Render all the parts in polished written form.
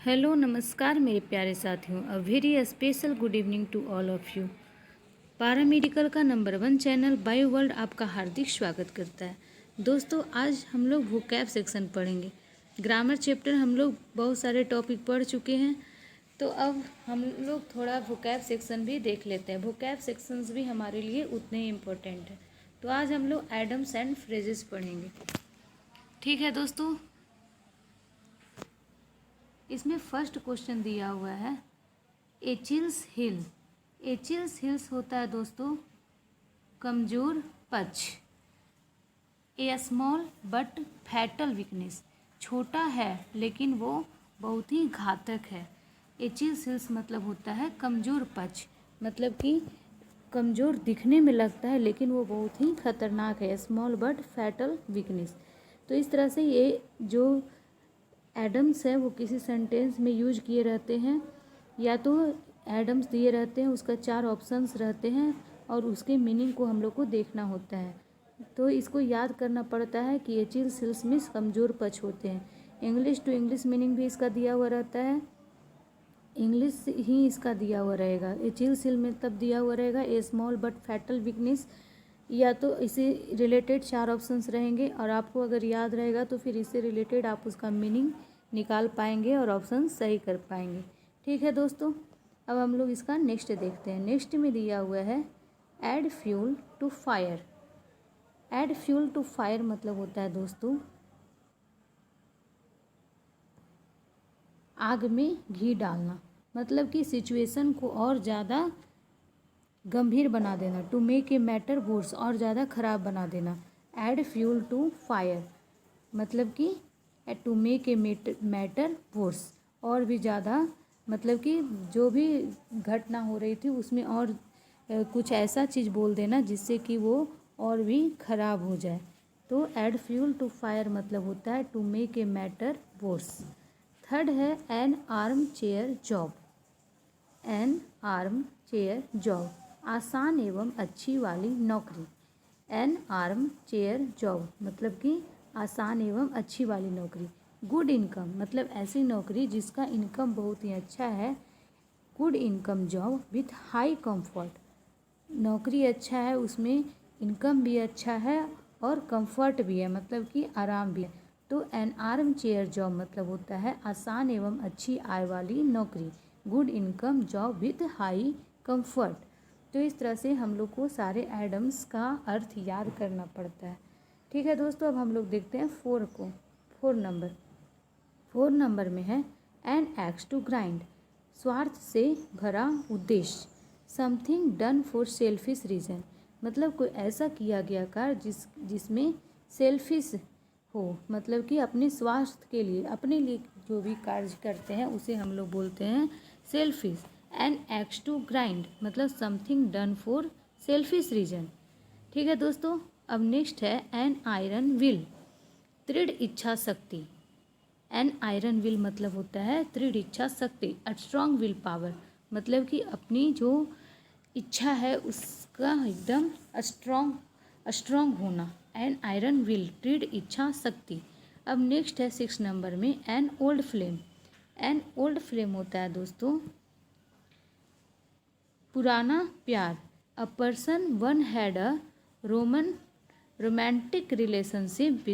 Hello नमस्कार मेरे प्यारे साथियों। A very special good evening to all of you. Paramedical का नंबर 1 चैनल बायो वर्ल्ड आपका हार्दिक स्वागत करता है। दोस्तों आज हम लोग वोकैब सेक्शन पढ़ेंगे। ग्रामर चैप्टर हम लोग बहुत सारे टॉपिक पढ़ चुके हैं, तो अब हम लोग थोड़ा वोकैब सेक्शन भी देख लेते हैं। वोकैब सेक्शंस भी हमारे लिए उतने ही इम्पोर्टेंट हैं। तो आज हम लोग एडम्स एंड फ्रेजेस पढ़ेंगे। ठीक है दोस्तों, इसमें फर्स्ट क्वेश्चन दिया हुआ है एचिल्स हिल। एचिल्स हिल्स होता है दोस्तों कमजोर पक्ष। ए स्मॉल बट फैटल वीकनेस, छोटा है लेकिन वो बहुत ही घातक है। एचिल्स हिल्स मतलब होता है कमजोर पक्ष, मतलब कि कमज़ोर दिखने में लगता है लेकिन वो बहुत ही खतरनाक है। Small but fatal weakness. तो इस तरह से ये जो एडम्स है वो किसी सेंटेंस में यूज किए रहते हैं, या तो एडम्स दिए रहते हैं, उसका 4 ऑप्शंस रहते हैं और उसके मीनिंग को हम लोग को देखना होता है। तो इसको याद करना पड़ता है कि एचिल्स हिल्स में कमज़ोर पक्ष होते हैं। इंग्लिश टू इंग्लिश मीनिंग भी इसका दिया हुआ रहता है, इंग्लिश ही इसका दिया हुआ रहेगा। एचिल्स हिल में तब दिया हुआ रहेगा ए स्मॉल बट फैटल वीकनेस, या तो इसे रिलेटेड 4 ऑप्शंस रहेंगे और आपको अगर याद रहेगा तो फिर इससे रिलेटेड आप उसका मीनिंग निकाल पाएंगे और ऑप्शन सही कर पाएंगे। ठीक है दोस्तों, अब हम लोग इसका नेक्स्ट देखते हैं। नेक्स्ट में दिया हुआ है add fuel to fire. Add fuel to fire मतलब होता है दोस्तों आग में घी डालना, मतलब कि सिचुएशन को और ज़्यादा गंभीर बना देना। To make a matter worse, और ज़्यादा ख़राब बना देना। ऐड फ्यूल टू फायर मतलब कि to make a matter worse, और भी ज़्यादा, मतलब कि जो भी घटना हो रही थी उसमें और कुछ ऐसा चीज़ बोल देना जिससे कि वो और भी ख़राब हो जाए। तो ऐड फ्यूल टू फायर मतलब होता है to make a matter worse. Third है an armchair job. An armchair job, आसान एवं अच्छी वाली नौकरी। एन आर्म चेयर जॉब मतलब कि आसान एवं अच्छी वाली नौकरी। गुड इनकम मतलब ऐसी नौकरी जिसका इनकम बहुत ही अच्छा है। Good income job with high comfort, नौकरी अच्छा है, उसमें इनकम भी अच्छा है और कंफर्ट भी है, मतलब कि आराम भी है। तो एन आर्म चेयर जॉब मतलब होता है आसान एवं अच्छी आय वाली नौकरी। Good income job with high comfort. तो इस तरह से हम लोग को सारे एडम्स का अर्थ याद करना पड़ता है। ठीक है दोस्तों, अब हम लोग देखते हैं 4 को। 4 नंबर में है एन एक्स टू ग्राइंड, स्वार्थ से भरा उद्देश्य। Something done for selfish reason, मतलब कोई ऐसा किया गया कार्य जिसमें सेल्फिश हो, मतलब कि अपने स्वास्थ्य के लिए, अपने लिए जो भी कार्य करते हैं उसे हम लोग बोलते हैं selfish. An axe to grind मतलब something done for selfish reason. ठीक है दोस्तों, अब नेक्स्ट है एन आयरन विल, दृढ़ इच्छा शक्ति। एन आयरन विल मतलब होता है दृढ़ इच्छा शक्ति। अ स्ट्रॉन्ग विल पावर मतलब कि अपनी जो इच्छा है उसका एकदम स्ट्रॉन्ग होना। एन आयरन विल दृढ़ इच्छा शक्ति। अब नेक्स्ट है 6 नंबर में an old flame. An old flame होता है दोस्तों पुराना प्यार। A person one had a romantic relationship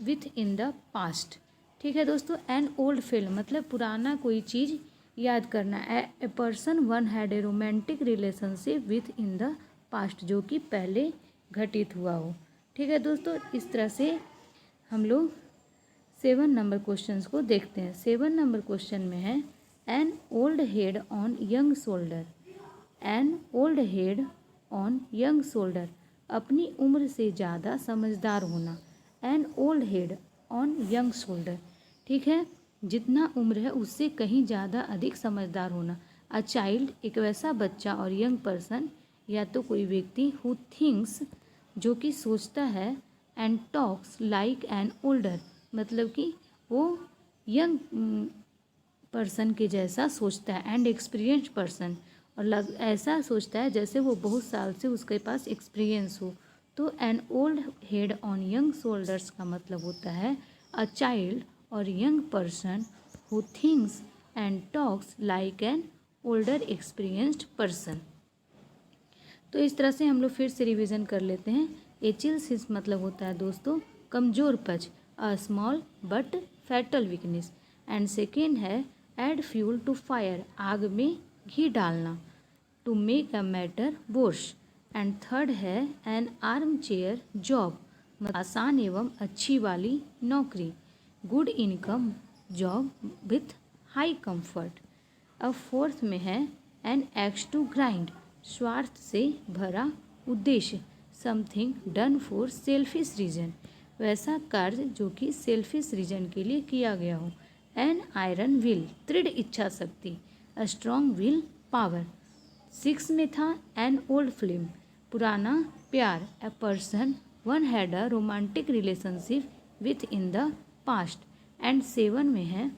with in the past. ठीक है दोस्तों, एन ओल्ड फिल्म मतलब पुराना कोई चीज़ याद करना। A person one had a romantic relationship with in the past, जो कि पहले घटित हुआ हो। ठीक है दोस्तों, इस तरह से हम लोग 7 नंबर क्वेश्चंस को देखते हैं। 7 नंबर क्वेश्चन में है an old head on young shoulder. An old head on young shoulder, अपनी उम्र से ज़्यादा समझदार होना। An old head on young shoulder, ठीक है, जितना उम्र है उससे कहीं ज़्यादा अधिक समझदार होना। अ चाइल्ड एक वैसा बच्चा और यंग पर्सन या तो कोई व्यक्ति हु थिंक्स जो कि सोचता है, and talks like an older मतलब कि वो यंग पर्सन के जैसा सोचता है। एंड एक्सपीरियंस पर्सन, और ऐसा सोचता है जैसे वो बहुत साल से उसके पास एक्सपीरियंस हो। तो an old head on young shoulders का मतलब होता है अ चाइल्ड और young person who thinks and talks like an older experienced person। तो इस तरह से हम लोग फिर से रिवीजन कर लेते हैं। ए चिल्स हिल्स मतलब होता है दोस्तों कमज़ोर पच, a small but fatal weakness. And second है ऐड फ्यूल टू फायर, आग में घी डालना, to make a matter worse. And third है एन आर्म चेयर जॉब, आसान एवं अच्छी वाली नौकरी, good income job with high comfort. अब फोर्थ में है एन एक्स टू ग्राइंड, स्वार्थ से भरा उद्देश्य, something done for selfish reason, वैसा कार्य जो कि सेल्फिश रीजन के लिए किया गया हो। एन आयरन विल, दृढ़ इच्छा शक्ति, a strong will power. Six में था एन ओल्ड फिल्म, पुराना प्यार, a person one had a romantic relationship with in the past. And seven में है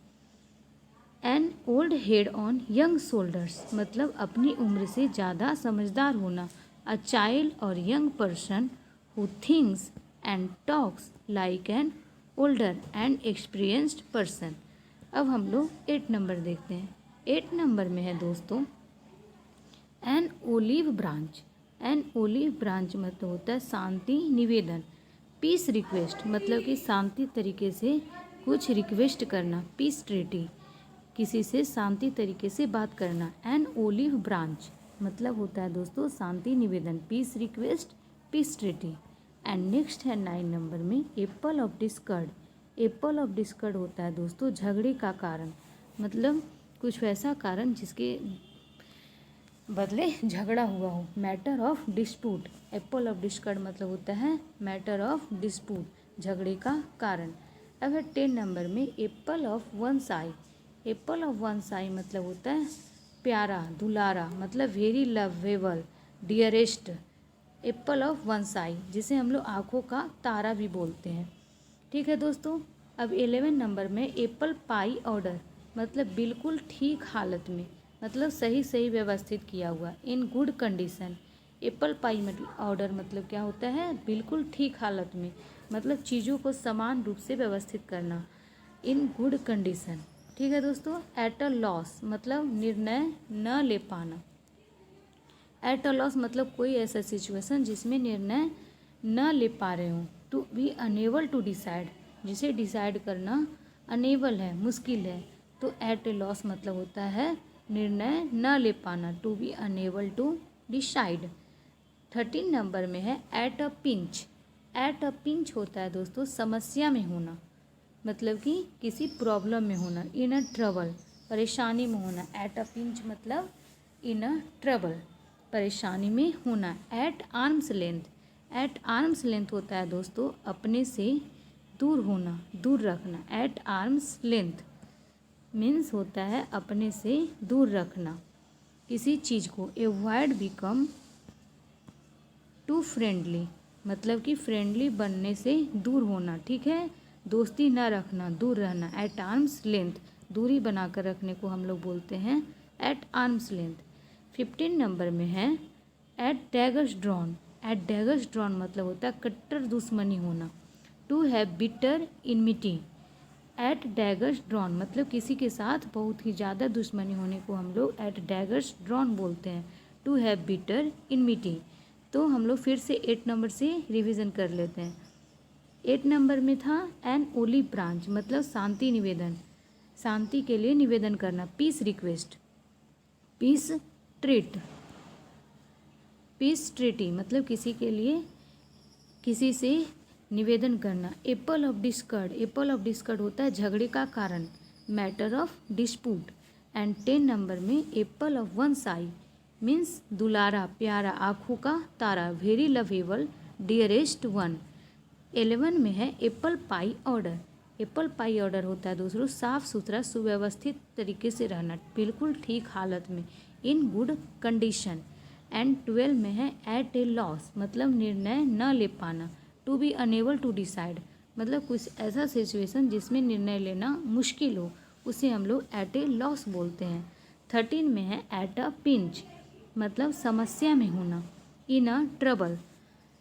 an old head on young shoulders, मतलब अपनी उम्र से ज़्यादा समझदार होना, अ चाइल्ड और young person who thinks and talks like an older and experienced person. अब हम लोग 8 नंबर देखते हैं। 8 नंबर में है दोस्तों an olive branch. An olive branch मतलब होता है शांति निवेदन, पीस रिक्वेस्ट मतलब कि शांति तरीके से कुछ रिक्वेस्ट करना, पीस ट्रीटी किसी से शांति तरीके से बात करना। एन ओलिव ब्रांच मतलब होता है दोस्तों शांति निवेदन, peace request, peace treaty. And next है 9 नंबर में apple of discord. Apple of discord होता है दोस्तों झगड़े का कारण, मतलब कुछ वैसा कारण जिसके बदले झगड़ा हुआ हो, matter of dispute. Apple of Discord मतलब होता है मैटर ऑफ डिस्प्यूट, झगड़े का कारण। अब है 10 नंबर में apple of one eye. Apple of one eye मतलब होता है प्यारा, दुलारा, मतलब very lovable, dearest. Apple of one eye जिसे हम लोग आँखों का तारा भी बोलते हैं। ठीक है दोस्तों। अब 11 नंबर में एप्पल पाई ऑर्डर, मतलब बिल्कुल ठीक हालत में, मतलब सही व्यवस्थित किया हुआ, in good condition. Apple pie मतलब ऑर्डर मतलब क्या होता है, बिल्कुल ठीक हालत में, मतलब चीज़ों को समान रूप से व्यवस्थित करना, इन गुड कंडीशन। ठीक है दोस्तों। एट अ लॉस मतलब निर्णय न ले पाना। एट अ लॉस मतलब कोई ऐसा सिचुएशन जिसमें निर्णय न ले पा रहे हो। To be unable to decide, जिसे डिसाइड करना अनेबल है, मुश्किल है, तो एट ए लॉस मतलब होता है निर्णय न ले पाना, to be unable to decide. 13 number में है at a pinch. At a pinch होता है दोस्तों समस्या में होना, मतलब कि किसी प्रॉब्लम में होना, इन अ ट्रबल, परेशानी में होना। एट अ पिंच मतलब इन अ ट्रबल, परेशानी में होना। At arm's length, at arm's length होता है दोस्तों अपने से दूर होना, दूर रखना। एट आर्म्स लेंथ मीन्स होता है अपने से दूर रखना किसी चीज़ को। एवॉइड बिकम टू फ्रेंडली, मतलब कि फ्रेंडली बनने से दूर होना। ठीक है, दोस्ती ना रखना, दूर रहना। एट आर्म्स लेंथ दूरी बनाकर रखने को हम लोग बोलते हैं एट आर्म्स लेंथ। 15 नंबर में है at daggers drawn. At daggers drawn मतलब होता है कट्टर दुश्मनी होना, to have bitter enmity. At daggers drawn मतलब किसी के साथ बहुत ही ज़्यादा दुश्मनी होने को हम लोग एट डैगर्स ड्रॉन बोलते हैं, टू हैव बिटर इनमिटी। तो हम लोग फिर से 8 नंबर से रिवीजन कर लेते हैं। 8 नंबर में था एन ओलिव ब्रांच मतलब शांति निवेदन, शांति के लिए निवेदन करना, peace request, peace treat, peace treaty मतलब किसी के लिए किसी से निवेदन करना। Apple of discord, apple of discord होता है झगड़े का कारण, matter of dispute. And 10 number में apple of one eye means दुलारा, प्यारा, आँखों का तारा, वेरी लवेबल, डियरेस्ट वन। 11 में है apple pie order. Apple pie order होता है दूसरों साफ सुथरा सुव्यवस्थित तरीके से रहना, बिल्कुल ठीक हालत में, इन गुड कंडीशन। एंड 12 में है एट ए लॉस मतलब निर्णय न ले पाना, to be unable to decide मतलब कुछ ऐसा सिचुएशन जिसमें निर्णय लेना मुश्किल हो, उसे हम लोग एट ए लॉस बोलते हैं। 13 में है एट अ पिंच मतलब समस्या में होना, in a trouble.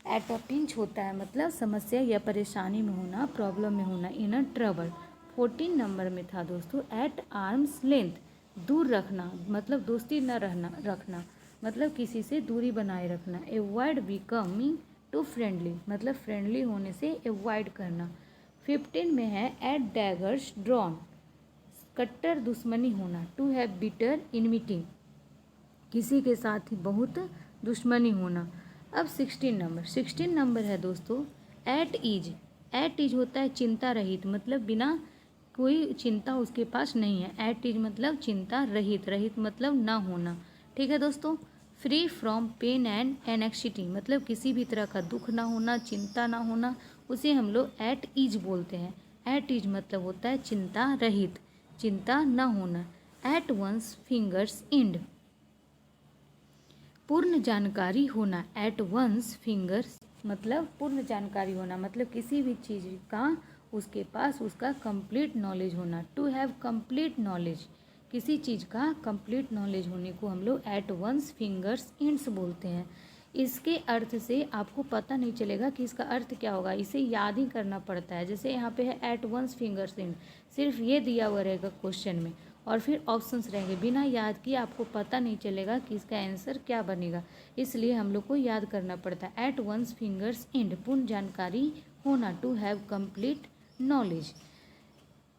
At a pinch होता है मतलब समस्या या परेशानी में होना, प्रॉब्लम में होना, इन अ ट्रबल। 14 नंबर में था दोस्तों एट आर्म्स लेंथ, दूर रखना मतलब दोस्ती न रखना मतलब किसी से दूरी बनाए रखना। एवॉइड बिकमिंग टू फ्रेंडली मतलब फ्रेंडली होने से एवॉइड करना। 15 में है एट डैगर्स ड्रॉन, कट्टर दुश्मनी होना। टू हैव बिटर इनमिटी, किसी के साथ ही बहुत दुश्मनी होना। अब 16 नंबर है दोस्तों एट ईज। एट ईज होता है चिंता रहित मतलब बिना कोई चिंता उसके पास नहीं है। एट ईज मतलब चिंता रहित, रहित मतलब ना होना। ठीक है दोस्तों। Free from pain and anxiety मतलब किसी भी तरह का दुख ना होना, चिंता ना होना, उसे हम लोग एट ईज बोलते हैं। एट ईज मतलब होता है चिंता रहित, चिंता ना होना। एट वंस फिंगर्स एंड, पूर्ण जानकारी होना। एट वंस फिंगर्स मतलब पूर्ण जानकारी होना मतलब किसी भी चीज़ का उसके पास उसका कंप्लीट नॉलेज होना। टू हैव कंप्लीट नॉलेज, किसी चीज़ का कंप्लीट नॉलेज होने को हम लोग एट वंस फिंगर्स एंड्स बोलते हैं। इसके अर्थ से आपको पता नहीं चलेगा कि इसका अर्थ क्या होगा, इसे याद ही करना पड़ता है। जैसे यहाँ पे है एट वंस फिंगर्स एंड, सिर्फ ये दिया हुआ रहेगा क्वेश्चन में और फिर ऑप्शंस रहेंगे, बिना याद किए आपको पता नहीं चलेगा कि इसका आंसर क्या बनेगा, इसलिए हम लोग को याद करना पड़ता है। एट वंस फिंगर्स एंड, पूर्ण जानकारी होना। To have complete knowledge.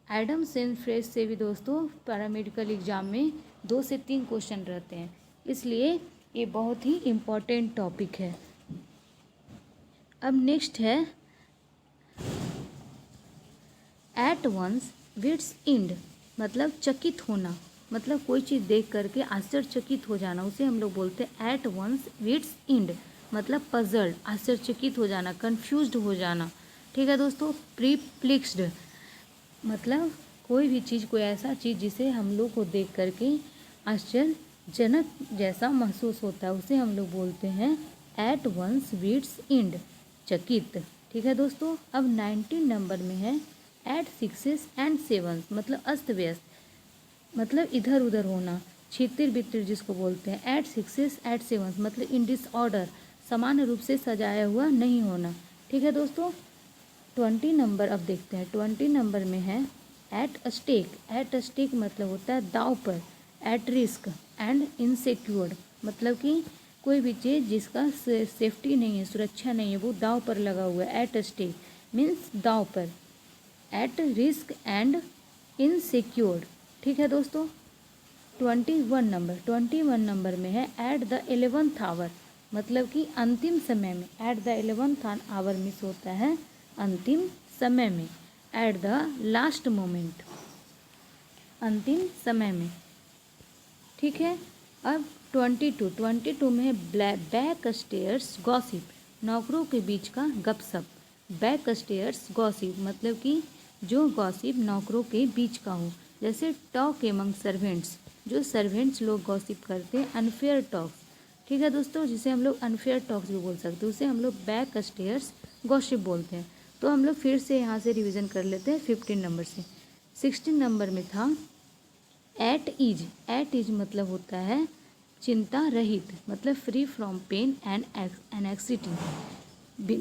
Idioms and phrases से भी दोस्तों पैरामेडिकल एग्जाम में 2 से 3 क्वेश्चन रहते हैं, इसलिए ये बहुत ही इम्पोर्टेंट टॉपिक है। अब नेक्स्ट है एट वंस विट्स एंड मतलब चकित होना मतलब कोई चीज़ देख करके आश्चर्यचकित हो जाना, उसे हम लोग बोलते हैं एट वंस विट्स एंड मतलब पजल्ड, आश्चर्यचकित हो जाना, कंफ्यूज्ड हो जाना। ठीक है दोस्तों। प्रीप्लिक्स्ड मतलब कोई भी चीज़, कोई ऐसा चीज़ जिसे हम लोग को देख करके आश्चर्यजनक जैसा महसूस होता है, उसे हम लोग बोलते हैं एट वंस विट्स एंड, चकित। ठीक है दोस्तों। अब 19 नंबर में है एट सिक्सेस एंड सेवन्स मतलब अस्त व्यस्त मतलब इधर उधर होना, छितिर बितिर जिसको बोलते हैं। एट सिक्सेस एट सेवन्स मतलब इन डिसऑर्डर, सामान्य रूप से सजाया हुआ नहीं होना। ठीक है दोस्तों। 20 नंबर अब देखते हैं। 20 नंबर में है एट स्टेक। एट स्टेक मतलब होता है दाव पर। एट रिस्क एंड इनसिक्योर्ड मतलब कि कोई भी चीज़ जिसका सेफ्टी नहीं है, सुरक्षा नहीं है, वो दाव पर लगा हुआ है। एट स्टेक मीन्स दाव पर। At risk and insecured. ठीक है दोस्तों। 21 नंबर में है एट द 11th आवर मतलब कि अंतिम समय में। At the 11th our miss होता है अंतिम समय में। एट द लास्ट मोमेंट अंतिम समय में। ठीक है। अब 22 में है बैक स्टेयर्स गॉसिप नौकरों के बीच का गपशप। बैक स्टेयर्स गॉसिप मतलब कि जो गॉसिप नौकरों के बीच का हो, जैसे टॉक एमंग सर्वेंट्स, जो सर्वेंट्स लोग गॉसिप करते हैं, अनफेयर टॉक्स। ठीक है दोस्तों, जिसे हम लोग अनफेयर टॉक्स भी बोल सकते हैं, उसे हम लोग बैक स्टेयर्स गॉसिप बोलते हैं। तो हम लोग फिर से यहाँ से रिवीजन कर लेते हैं 15 नंबर से। 16 नंबर में था एट ईज। एट ईज मतलब होता है चिंता रहित मतलब free from pain and anxiety,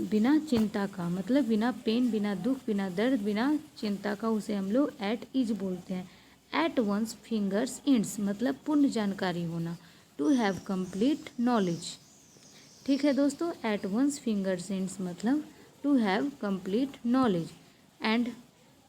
बिना चिंता का मतलब बिना पेन, बिना दुख, बिना दर्द, बिना चिंता का, उसे हम लोग एट ईज बोलते हैं। एट वंस फिंगर्स एंड्स मतलब पूर्ण जानकारी होना। To have complete knowledge. ठीक है दोस्तों। एट वंस फिंगर्स एंड्स मतलब to have complete knowledge. And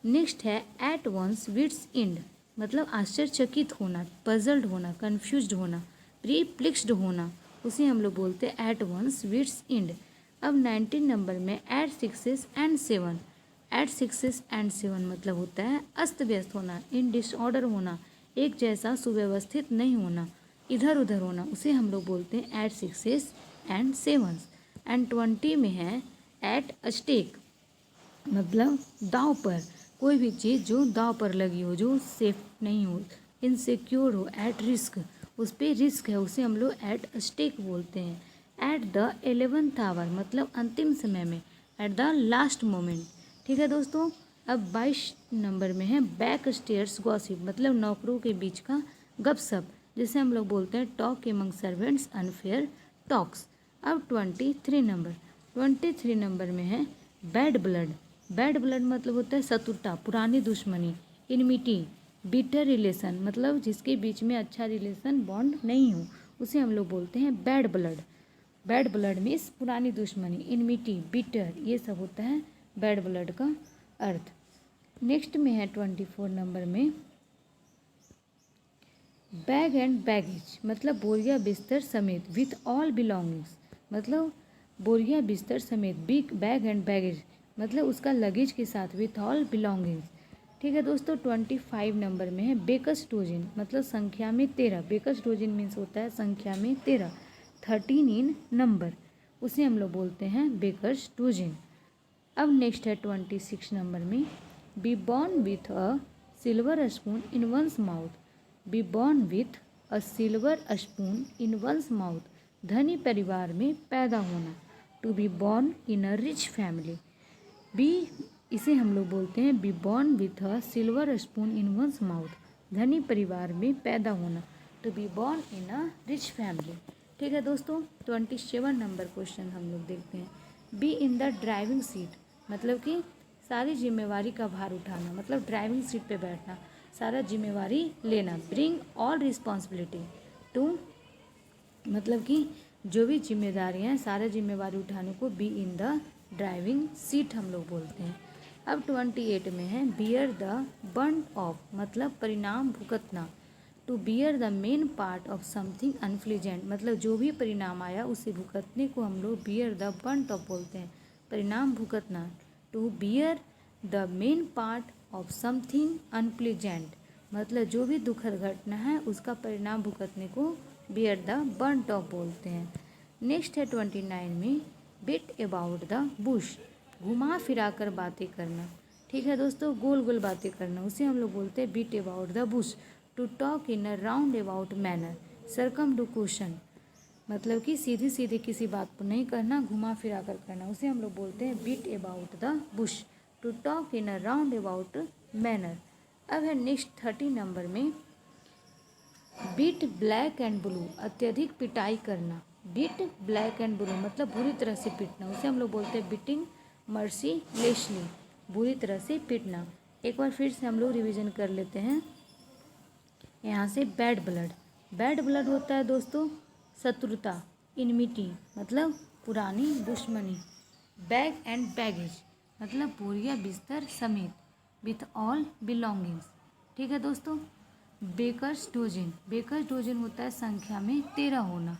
next है एट वंस विट्स एंड मतलब आश्चर्यचकित होना, पजल्ड होना, कंफ्यूज्ड होना, प्रीप्लिक्स्ड होना, उसे हम लोग बोलते हैं एट वंस विट्स एंड। अब 19 नंबर में at sixes and seven. At sixes and seven मतलब होता है अस्त व्यस्त होना, इन डिसऑर्डर होना, एक जैसा सुव्यवस्थित नहीं होना, इधर उधर होना, उसे हम लोग बोलते हैं at sixes and sevens. And 20 में है एट स्टेक मतलब दाव पर, कोई भी चीज़ जो दाव पर लगी हो, जो सेफ नहीं हो, इनसिक्योर हो। एट रिस्क उस पर रिस्क है, उसे हम लोग एट स्टेक बोलते हैं। एट द 11th आवर मतलब अंतिम समय में। At the last moment. ठीक है दोस्तों। अब 22 नंबर में है बैक स्टेयर्स गॉसिप मतलब नौकरों के बीच का गपशप, जिसे हम लोग बोलते हैं talk among servants, unfair talks. अब 23 नंबर में है बैड ब्लड बैड ब्लड मतलब होता है शत्रुता, पुरानी दुश्मनी। इनमिटी, बिटर रिलेशन, मतलब जिसके बीच में अच्छा रिलेशन बॉन्ड नहीं हो, उसे हम लोग बोलते हैं bad blood. Bad blood means पुरानी दुश्मनी। इनमिटी, बिटर, ये सब होता है बैड ब्लड का अर्थ। नेक्स्ट में है 24 नंबर में बैग एंड बैगेज, मतलब बोरिया बिस्तर समेत, विथ ऑल बिलोंगिंग्स, मतलब बोरिया बिस्तर समेत, बिग बैग एंड बैगेज मतलब उसका लगेज के साथ, विथ ऑल बिलोंगिंग्स। ठीक है दोस्तों, 25 नंबर में है बेकर्स डोजन, मतलब संख्या में 13। बेकर्स डोजन मीन्स होता है संख्या में 13, 13 इन नंबर, उसे हम लोग बोलते हैं बेकर्स डोजन। अब नेक्स्ट है 26 नंबर में be born with a silver spoon in one's mouth, be born with a silver spoon in one's mouth, धनी परिवार में पैदा होना, to be born in a rich family. Be, इसे हम लोग बोलते हैं be born with a silver spoon in one's mouth, धनी परिवार में पैदा होना, to be born in a rich family. ठीक है दोस्तों, 27 नंबर क्वेश्चन हम लोग देखते हैं। B in the driving seat, मतलब कि सारी जिम्मेवारी का भार उठाना, मतलब ड्राइविंग सीट पे बैठना, सारा जिम्मेवारी लेना। ब्रिंग ऑल रिस्पॉन्सिबिलिटी टू, मतलब कि जो भी जिम्मेदारियाँ हैं सारा जिम्मेवारी उठाने को B in the driving seat हम लोग बोलते हैं। अब 28 में है बियर द बर्न ऑफ, मतलब परिणाम भुगतना, to bear the main part of something unpleasant, मतलब जो भी परिणाम आया उसे भुगतने को हम लोग बियर द बर्न ऑफ बोलते हैं, परिणाम भुगतना। To bear the main part of something unpleasant, मतलब जो भी दुखद घटना है उसका परिणाम भुगतने को बियर द बर्न ऑफ बोलते हैं। नेक्स्ट है 29 में बिट अबाउट द बुश, घुमा फिरा कर बातें करना। ठीक है दोस्तों, गोल गोल बातें करना, उसे हम लोग बोलते हैं beat about the bush. To talk in a roundabout manner, circumlocution, मतलब कि सीधी सीधी किसी बात को नहीं करना, घुमा फिरा कर करना, उसे हम लोग बोलते हैं beat about the bush. To talk in a roundabout manner. अब है नेक्स्ट 30 नंबर में बीट ब्लैक एंड ब्लू, अत्यधिक पिटाई करना। बीट ब्लैक एंड ब्लू मतलब बुरी तरह से पीटना, उसे हम लोग बोलते हैं बीटिंग मर्सीलेसली, बुरी तरह से पीटना। एक बार फिर से हम लोग रिवीजन कर लेते हैं यहाँ से। बैड ब्लड, बैड ब्लड होता है दोस्तों शत्रुता, इनमिटी मतलब पुरानी दुश्मनी। बैग एंड बैगेज मतलब बोरिया बिस्तर समेत, विथ ऑल बिलोंगिंग्स। ठीक है दोस्तों। बेकर्स डोजन, बेकर्स डोजन होता है संख्या में 13 होना,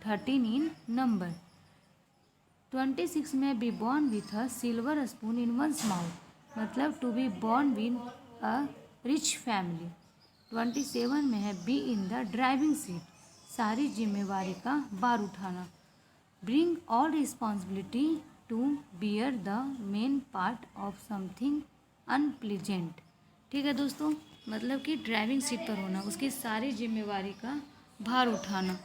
13 इन नंबर। 26 में be born with a silver spoon in one's mouth, मतलब to be born in a rich family. 27 में है be in the driving seat, सारी जिम्मेवारी का भार उठाना। Bring all responsibility to bear the main part of something unpleasant. ठीक है दोस्तों, मतलब कि ड्राइविंग सीट पर होना, उसकी सारी जिम्मेवारी का भार उठाना।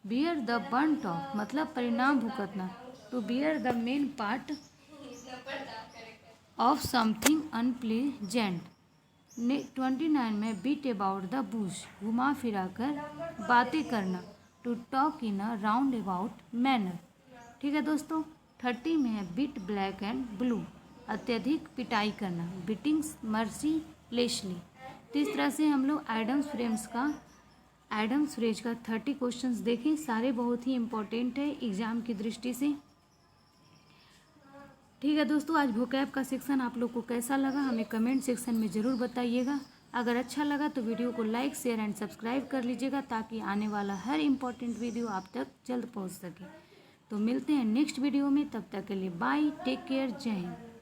बियर द बर्न ऑफ मतलब परिणाम भुगतना, to bear the main part of something unpleasant. 29 में बीट अबाउट द बुश, घुमा फिरा कर बातें करना, to talk in a roundabout manner. ठीक है दोस्तों। 30 में है बीट ब्लैक एंड ब्लू, अत्यधिक पिटाई करना, बीटिंग्स मर्सीलेसली। तो इस तरह से हम लोग एडम फ्रेज का 30 क्वेश्चंस देखें, सारे बहुत ही इंपॉर्टेंट है एग्जाम की दृष्टि से। ठीक है दोस्तों, आज वोकैब का सेक्शन आप लोग को कैसा लगा हमें कमेंट सेक्शन में ज़रूर बताइएगा। अगर अच्छा लगा तो वीडियो को लाइक शेयर एंड सब्सक्राइब कर लीजिएगा, ताकि आने वाला हर इम्पॉर्टेंट वीडियो आप तक जल्द पहुंच सके। तो मिलते हैं नेक्स्ट वीडियो में, तब तक के लिए बाय, टेक केयर, जय हिंद।